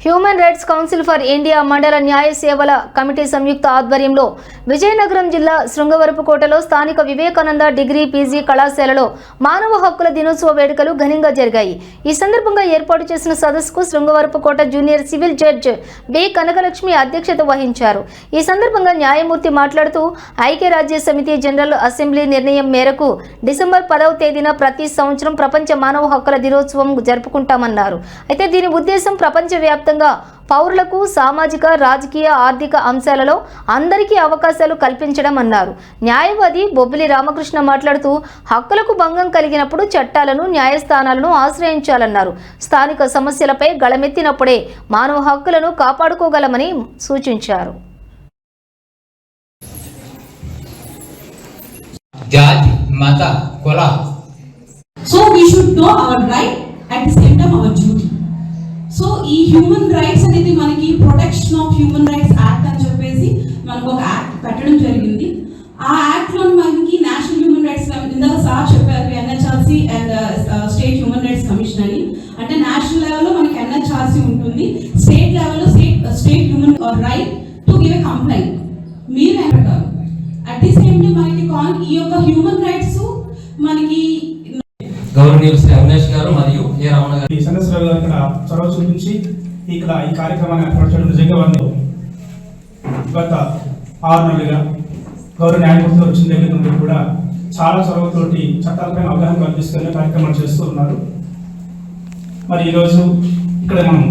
Human rights council for India మండల న్యాయ సేవల కమిటీ సంయుక్త ఆధ్వర్యంలో విజయనగరం జిల్లా శృంగవరపుకోటలో స్థానిక వివేకానంద డిగ్రీ పీజీ కళాశాలలో మానవ హక్కుల దినోత్సవ వేడుకలు ఘనంగా జరిగాయి. ఈ సందర్భంగా ఏర్పాటు చేసిన సదస్సుకు Srungavarapukota junior civil judge B Kanakalakshmi అధ్యక్షత వహించారు. ఈ సందర్భంగా న్యాయమూర్తి మాట్లాడుతూ ఐక్యరాజ్య సమితి జనరల్ అసెంబ్లీ నిర్ణయం మేరకు డిసెంబర్ 10వ తేదీన ప్రతి సంవత్సరం ప్రపంచ మానవ హక్కుల దినోత్సవం జరుపుకుంటామన్నారు. అయితే దీని ఉద్దేశం ప్రపంచవ్యాప్తంగా పౌరులకు సామాజిక, రాజకీయ, ఆర్థిక అంశాలలో అందరికీ అవకాశాలు కల్పించడం అన్నారు. న్యాయవాది బొబ్బిలి రామకృష్ణ మాట్లాడుతూ హక్కులకు భంగం కలిగినప్పుడు చట్టాలను, న్యాయస్థానాలను ఆశ్రయించాలన్నారు. స్థానిక సమస్యలపై గళమెత్తినప్పుడే మానవ హక్కులను కాపాడుకోగలమని సూచించారు. జాతి, మత, కుల. So we should know our right at the same time our duty. So ఈ హ్యూమన్ రైట్స్ అనేది మనకి protection of human rights act అని చెప్పేసి మనకు ఒక యాక్ట్ పెట్టడం జరిగింది. ఆ యాక్ట్లో మనకి నేషనల్ హ్యూమన్ రైట్స్ ఇందాక సార్ చెప్పారు NHRC and state human rights commission అని. అంటే నేషనల్ లెవెల్లో మనకి ఎన్హెచ్ఆర్సీ ఉంటుంది, స్టేట్ లెవెల్లో state human right to give a complaint మీరు అంటారు. అట్ ది సేమ్ టైం మనకి ఈ యొక్క హ్యూమన్ రైట్స్ మనకి గౌరవనీయులు శ్రీ అవినాష్ గారు మరియు ఏ రమణ గారు ఈ సందర్భంలో ఇక్కడ చొరవ చూపించి ఇక్కడ ఈ కార్యక్రమాన్ని ఏర్పాటు చేయడం నిజంగా వారిని గత 6 నెలలుగా గౌరవ న్యాయమూర్తులు వచ్చిన దగ్గర నుండి కూడా చాలా చొరవతోటి చట్టాలపైన అవగాహన కల్పిస్తూనే కార్యక్రమాలు చేస్తూ ఉన్నారు. మరి ఈరోజు ఇక్కడ మనం